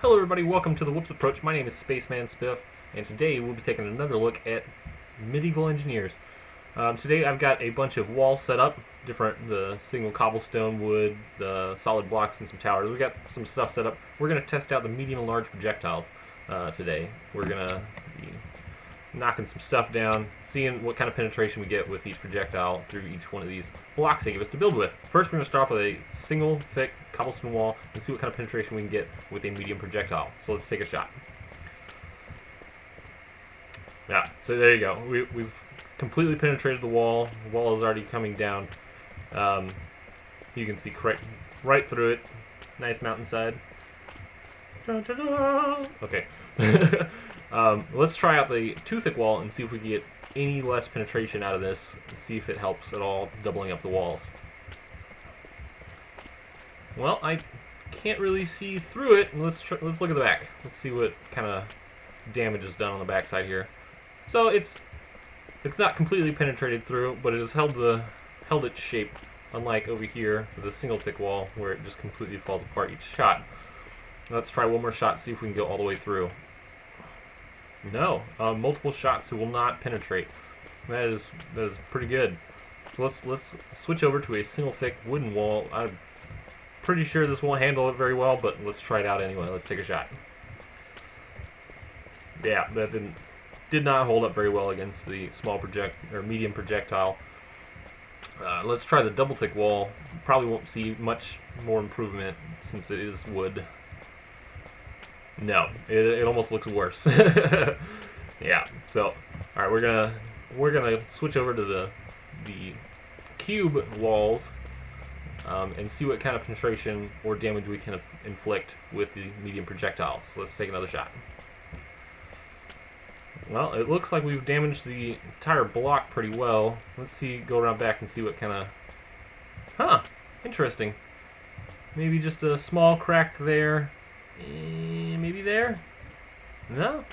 Hello everybody, welcome to the Whoops Approach. My name is Spaceman Spiff, and today we'll be taking another look at medieval engineers. Today I've got a bunch of walls set up, the single cobblestone, wood, the solid blocks, and some towers. We've got some stuff set up. We're going to test out the medium and large projectiles today. We're going to be knocking some stuff down, seeing what kind of penetration we get with each projectile through each one of these blocks they give us to build with. First, we're going to start off with a single thick cobblestone wall and see what kind of penetration we can get with a medium projectile. So let's take a shot. Yeah, so there you go. We've completely penetrated the wall. The wall is already coming down. You can see right through it. Nice mountainside. Okay. Let's try out the too thick wall and see if we can get any less penetration out of this, and see if it helps at all doubling up the walls. Well, I can't really see through it. Let's look at the back. Let's see what kind of damage is done on the back side here. So it's not completely penetrated through, but it has held its shape, unlike over here with a single thick wall where it just completely falls apart each shot. Let's try one more shot, see if we can go all the way through. No, multiple shots will not penetrate. That is pretty good. So let's switch over to a single thick wooden wall. I'm pretty sure this won't handle it very well, but let's try it out anyway. Let's take a shot. Yeah, that did not hold up very well against the medium projectile. Let's try the double thick wall. Probably won't see much more improvement since it is wood. No, it almost looks worse. Yeah. So, all right, we're gonna switch over to the cube walls and see what kind of penetration or damage we can inflict with the medium projectiles. So let's take another shot. Well, it looks like we've damaged the entire block pretty well. Let's go around back and see what kind of... Huh, interesting. Maybe just a small crack there. Maybe there? No.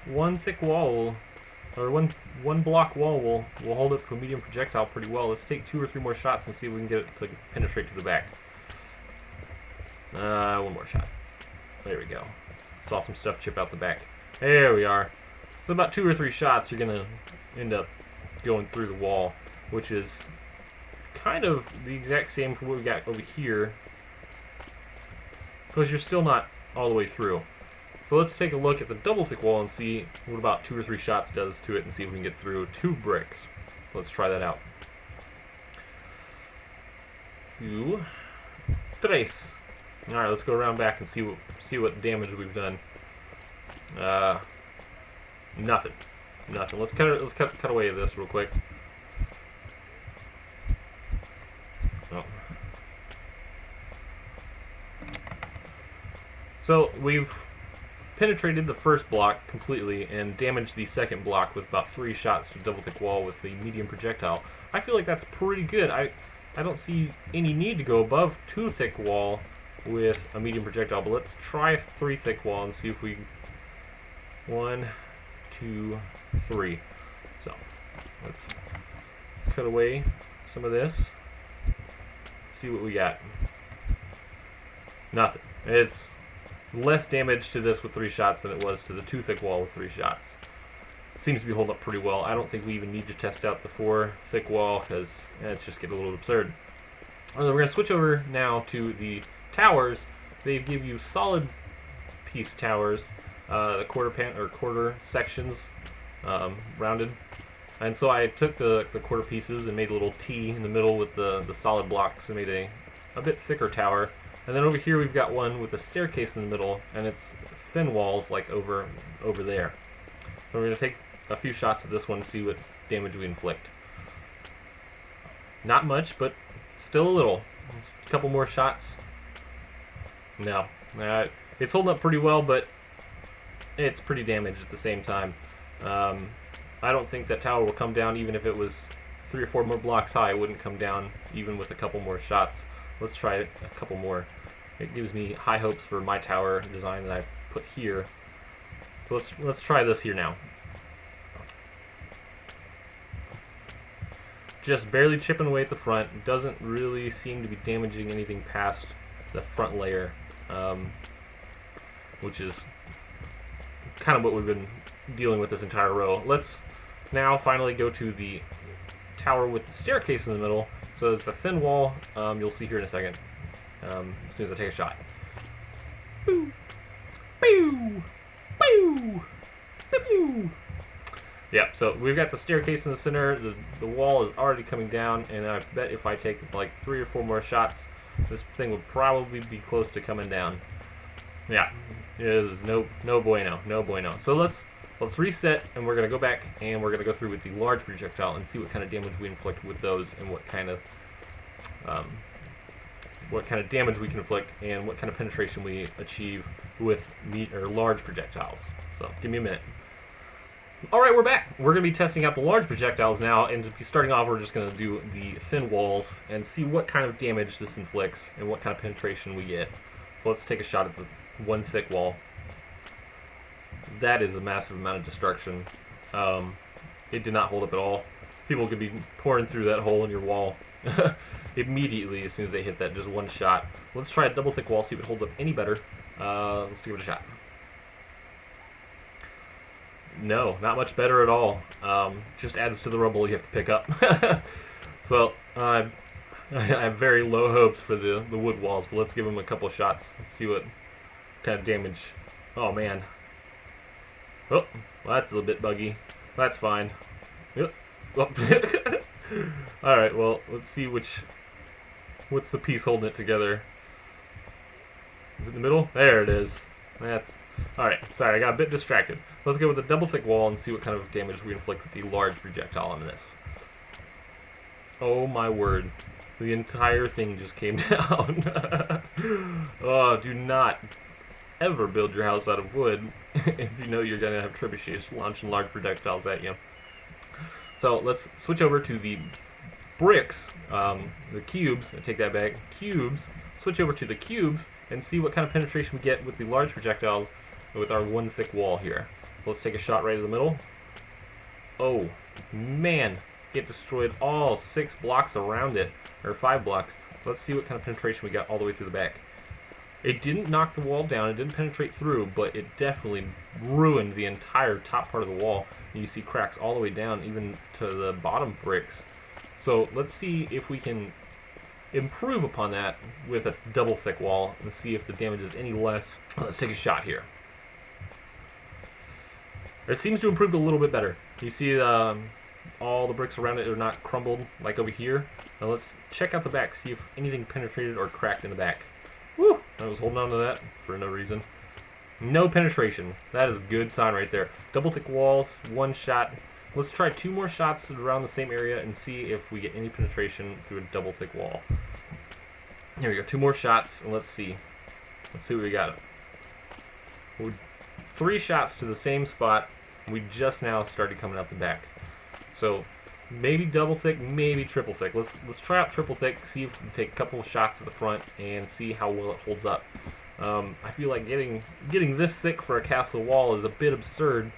One thick wall or one block wall will hold up to a medium projectile pretty well. Let's take 2 or 3 more shots and see if we can get it to penetrate to the back. One more shot. There we go. Saw some stuff chip out the back. There we are. So about 2 or 3 shots, you're gonna end up going through the wall, which is kind of the exact same for what we got over here, because you're still not all the way through. So let's take a look at the double thick wall and see what about 2 or 3 shots does to it, and see if we can get through 2 bricks. Let's try that out. 2, 3. All right, let's go around back and see what damage we've done. Nothing. Let's cut away this real quick. Oh. So we've penetrated the first block completely and damaged the second block with about 3 shots to double thick wall with the medium projectile. I feel like that's pretty good. I don't see any need to go above 2 thick wall with a medium projectile, but let's try 3 thick wall and see if we... 1, 2, 3. So let's cut away some of this. See what we got. Nothing. It's less damage to this with 3 shots than it was to the 2 thick wall with 3 shots. Seems to be holding up pretty well. I don't think we even need to test out the 4 thick wall because it's just getting a little absurd. We're going to switch over now to the towers. They give you solid piece towers. The quarter sections, rounded, and so I took the quarter pieces and made a little T in the middle with the solid blocks and made a bit thicker tower. And then over here we've got one with a staircase in the middle, and it's thin walls like over there. So we're going to take a few shots at this one and see what damage we inflict. Not much, but still a little. Just a couple more shots. No, it's holding up pretty well, but it's pretty damaged at the same time. I don't think that tower will come down even if it was 3 or 4 more blocks high. It wouldn't come down even with a couple more shots. Let's try a couple more. It gives me high hopes for my tower design that I put here. So let's try this here now. Just barely chipping away at the front. Doesn't really seem to be damaging anything past the front layer. which is kind of what we've been dealing with this entire row. Let's now finally go to the tower with the staircase in the middle. So it's a thin wall. You'll see here in a second, as soon as I take a shot. Boo! Boo! Boo! Boo! Yeah, so we've got the staircase in the center. The wall is already coming down, and I bet if I take like 3 or 4 more shots, this thing would probably be close to coming down. Yeah, it is no bueno, no bueno. So let's reset, and we're gonna go back and we're gonna go through with the large projectile and see what kind of damage we inflict with those, and what kind of damage we can inflict, and what kind of penetration we achieve with large projectiles. So give me a minute. All right, we're back. We're going to be testing out the large projectiles now, and to be starting off, we're just going to do the thin walls and see what kind of damage this inflicts and what kind of penetration we get. So let's take a shot at the one thick wall. That is a massive amount of destruction. It did not hold up at all. People could be pouring through that hole in your wall immediately as soon as they hit that, just one shot. Let's try a double thick wall, see if it holds up any better. Let's give it a shot. No, not much better at all. Just adds to the rubble you have to pick up. So I have very low hopes for the wood walls, but let's give them a couple of shots and see what kind of damage. Oh man. Oh, well, that's a little bit buggy. That's fine. Yep. Oh. Alright, well, let's see what's the piece holding it together. Is it in the middle? There it is. That's alright, sorry, I got a bit distracted. Let's go with a double thick wall and see what kind of damage we inflict with the large projectile on this. Oh my word. The entire thing just came down. Oh, do not ever build your house out of wood if you know you're going to have trebuchets launching large projectiles at you. So let's switch over to the bricks, the cubes. I take that back. Cubes. Switch over to the cubes and see what kind of penetration we get with the large projectiles with our one thick wall here. So let's take a shot right in the middle. Oh, man. It destroyed all 6 blocks around it, or 5 blocks. Let's see what kind of penetration we got all the way through the back. It didn't knock the wall down, it didn't penetrate through, but it definitely ruined the entire top part of the wall. And you see cracks all the way down, even to the bottom bricks. So let's see if we can improve upon that with a double thick wall and see if the damage is any less. Let's take a shot here. It seems to improve a little bit better. You see all the bricks around it are not crumbled like over here. Now let's check out the back, see if anything penetrated or cracked in the back. Woo! I was holding on to that for no reason. No penetration. That is a good sign right there. Double thick walls, one shot. Let's try 2 more shots around the same area and see if we get any penetration through a double thick wall. Here we go, 2 more shots, and let's see. Let's see what we got. 3 shots to the same spot. We just now started coming out the back. So maybe double thick, maybe triple thick. Let's try out triple thick, see if we can take a couple of shots to the front and see how well it holds up. I feel like getting this thick for a castle wall is a bit absurd,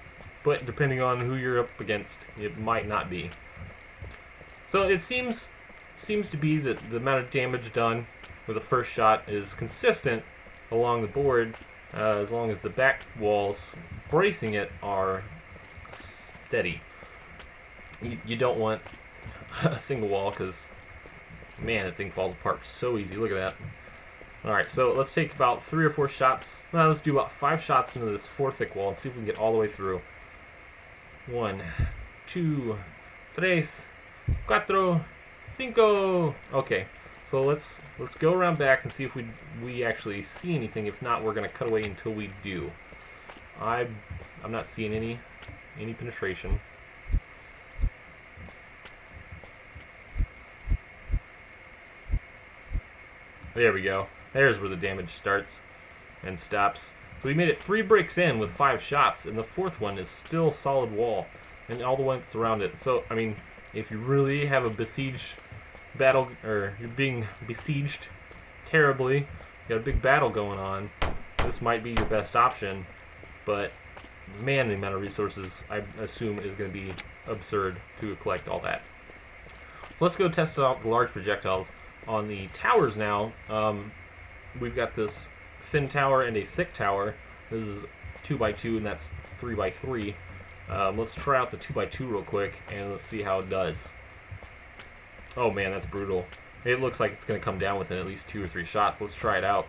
but depending on who you're up against, it might not be. So it seems to be that the amount of damage done with the first shot is consistent along the board, as long as the back walls bracing it are steady. You don't want a single wall because, man, that thing falls apart so easy. Look at that. Alright, so let's take about 3 or 4 shots. Well, let's do about 5 shots into this 4 thick wall and see if we can get all the way through. 1, 2, 3, 4, 5. Okay, so let's go around back and see if we actually see anything. If not, we're going to cut away until we do. I'm not seeing any penetration. There we go. There's where the damage starts and stops. So we made it 3 bricks in with 5 shots, and the 4th one is still solid wall, and all the ones around it. So, I mean, if you really have a besieged battle, or you're being besieged terribly, you got a big battle going on, this might be your best option. But, man, the amount of resources, I assume, is going to be absurd to collect all that. So let's go test out the large projectiles. On the towers now, we've got this thin tower and a thick tower. This is 2x2, and that's 3x3. Let's try out the 2x2 real quick, and let's see how it does. Oh man, that's brutal. It looks like it's going to come down within at least 2 or 3 shots. Let's try it out.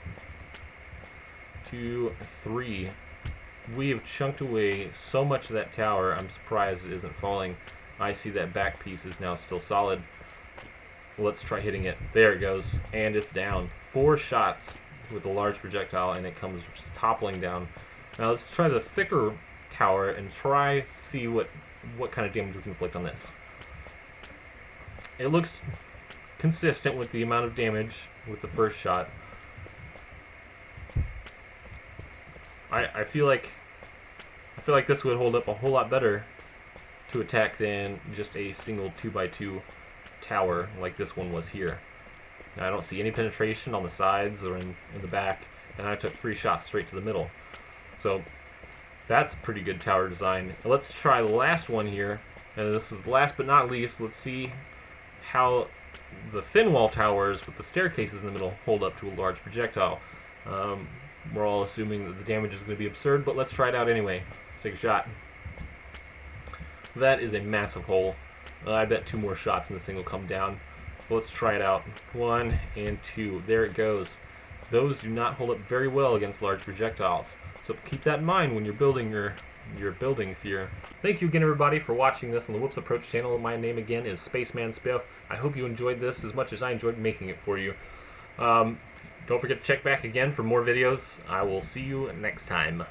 2, 3. We have chunked away so much of that tower, I'm surprised it isn't falling. I see that back piece is now still solid. Let's try hitting it. There it goes, and it's down. 4 shots with a large projectile, and it comes toppling down. Now let's try the thicker tower and try see what kind of damage we can inflict on this. It looks consistent with the amount of damage with the first shot. I feel like this would hold up a whole lot better to attack than just a single 2x2 tower like this one was here. Now, I don't see any penetration on the sides or in the back, and I took 3 shots straight to the middle. So that's pretty good tower design. Let's try the last one here, and this is last but not least. Let's see how the thin wall towers with the staircases in the middle hold up to a large projectile. We're all assuming that the damage is going to be absurd, but let's try it out anyway. Let's take a shot. That is a massive hole. I bet 2 more shots and this thing will come down. Let's try it out. 1 and 2. There it goes. Those do not hold up very well against large projectiles. So keep that in mind when you're building your buildings here. Thank you again, everybody, for watching this on the Whoops Approach channel. My name again is Spaceman Spiff. I hope you enjoyed this as much as I enjoyed making it for you. Don't forget to check back again for more videos. I will see you next time.